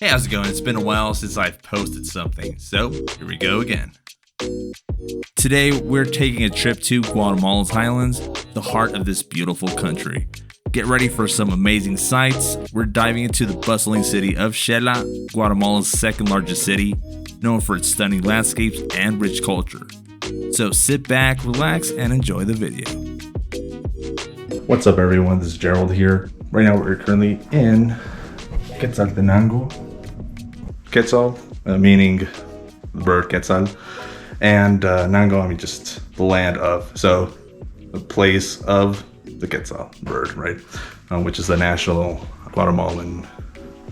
Hey, how's it going? It's been a while since I've posted something, so here we go again. Today, we're taking a trip to Guatemala's highlands, the heart of this beautiful country. Get ready for some amazing sights. We're diving into the bustling city of Xela, Guatemala's second largest city, known for its stunning landscapes and rich culture. So sit back, relax, and enjoy the video. What's up, everyone? This is Gerald here. Right now, we're currently in Quetzaltenango. Quetzal, meaning the bird Quetzal, and Nango, I mean just the land of, so the place of the Quetzal bird, right? Which is the national Guatemalan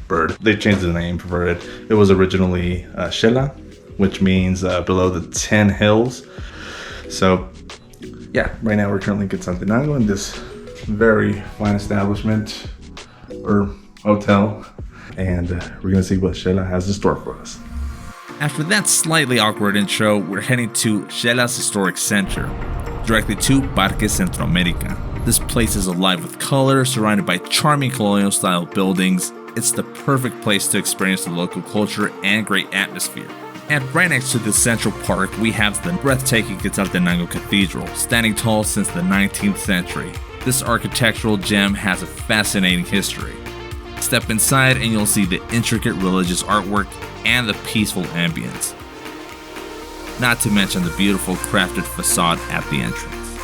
bird. They changed the name for it. It was originally Xela, which means below the 10 hills. So yeah, right now we're currently in Quetzaltenango in this very fine establishment or hotel, and we're gonna see what Xela has in store for us. After that slightly awkward intro, we're heading to Xela's historic center, directly to Parque Centroamérica. This place is alive with color, surrounded by charming colonial-style buildings. It's the perfect place to experience the local culture and great atmosphere. And right next to the central park, we have the breathtaking Quetzaltenango Cathedral, standing tall since the 19th century. This architectural gem has a fascinating history. Step inside and you'll see the intricate religious artwork and the peaceful ambience. Not to mention the beautiful crafted facade at the entrance.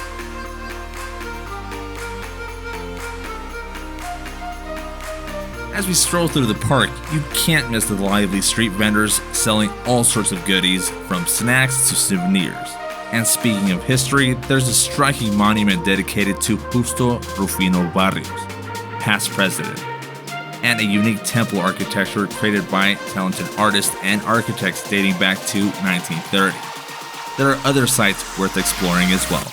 As we stroll through the park, you can't miss the lively street vendors selling all sorts of goodies, from snacks to souvenirs. And speaking of history, there's a striking monument dedicated to Justo Rufino Barrios, past president, and a unique temple architecture created by talented artists and architects dating back to 1930. There are other sites worth exploring as well.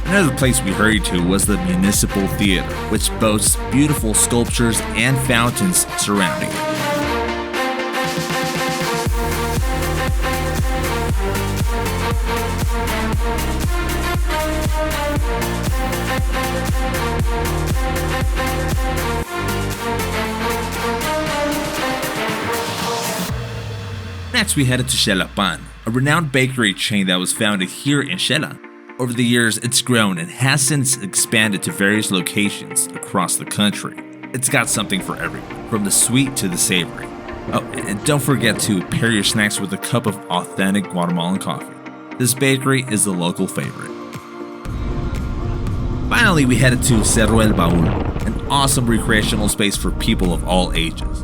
Another place we hurried to was the Municipal Theater, which boasts beautiful sculptures and fountains surrounding it. Next, we headed to Xelapan, a renowned bakery chain that was founded here in Xela. Over the years, it's grown and has since expanded to various locations across the country. It's got something for everyone, from the sweet to the savory. Oh, and don't forget to pair your snacks with a cup of authentic Guatemalan coffee. This bakery is the local favorite. Finally, we headed to Cerro an awesome recreational space for people of all ages.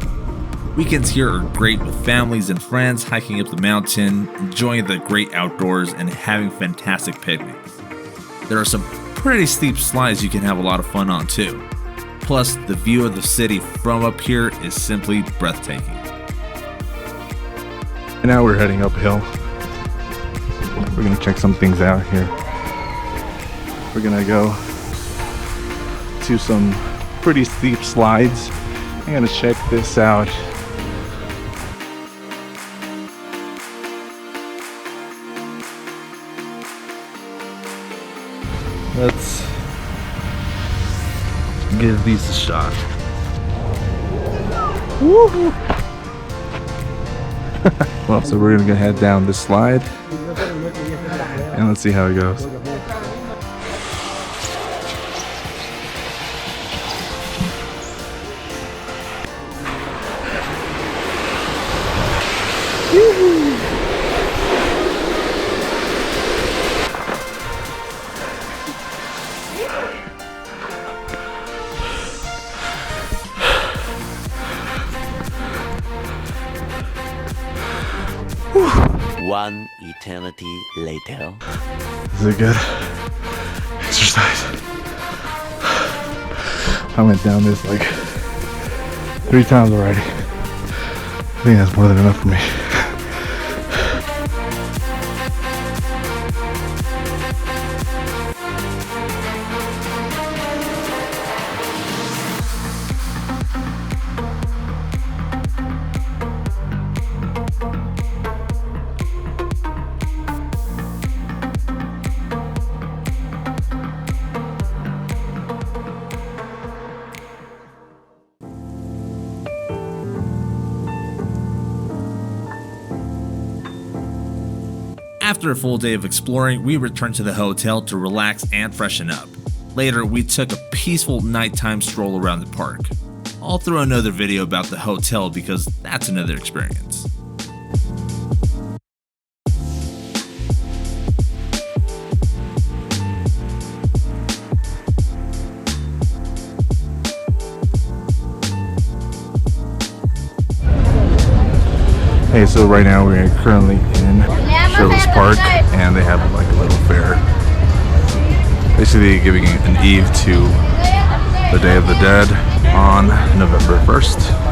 Weekends here are great with families and friends hiking up the mountain, enjoying the great outdoors, and having fantastic picnics. There are some pretty steep slides you can have a lot of fun on too. Plus, the view of the city from up here is simply breathtaking. And now we're heading uphill. We're gonna check some things out here. We're gonna go to some pretty steep slides. I'm gonna check this out. Let's give these a shot. Woo! Well, so we're gonna go head down this slide and let's see how it goes. One eternity later. Is it good exercise? I went down this like 3 times already. I think that's more than enough for me. After a full day of exploring, we returned to the hotel to relax and freshen up. Later, we took a peaceful nighttime stroll around the park. I'll throw another video about the hotel because that's another experience. Hey, so right now we're currently in Xela's Park, and they have like a little fair, basically giving an eve to the Day of the Dead on November 1st.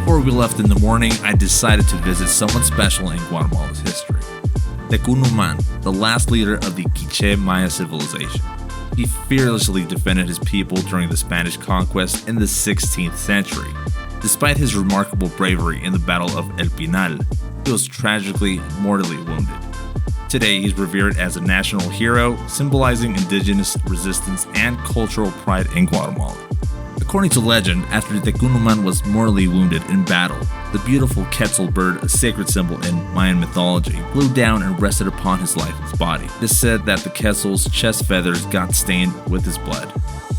Before we left in the morning, I decided to visit someone special in Guatemala's history. Tecun Uman, the last leader of the Quiche Maya civilization. He fearlessly defended his people during the Spanish conquest in the 16th century. Despite his remarkable bravery in the Battle of El Pinal, he was tragically mortally wounded. Today, he's revered as a national hero, symbolizing indigenous resistance and cultural pride in Guatemala. According to legend, after Tecun Uman was mortally wounded in battle, the beautiful Quetzal bird, a sacred symbol in Mayan mythology, flew down and rested upon his lifeless body. It is said that the Quetzal's chest feathers got stained with his blood,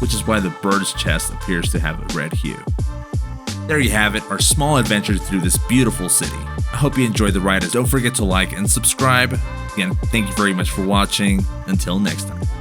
which is why the bird's chest appears to have a red hue. There you have it, our small adventure through this beautiful city. I hope you enjoyed the ride, and don't forget to like and subscribe. Again, thank you very much for watching. Until next time.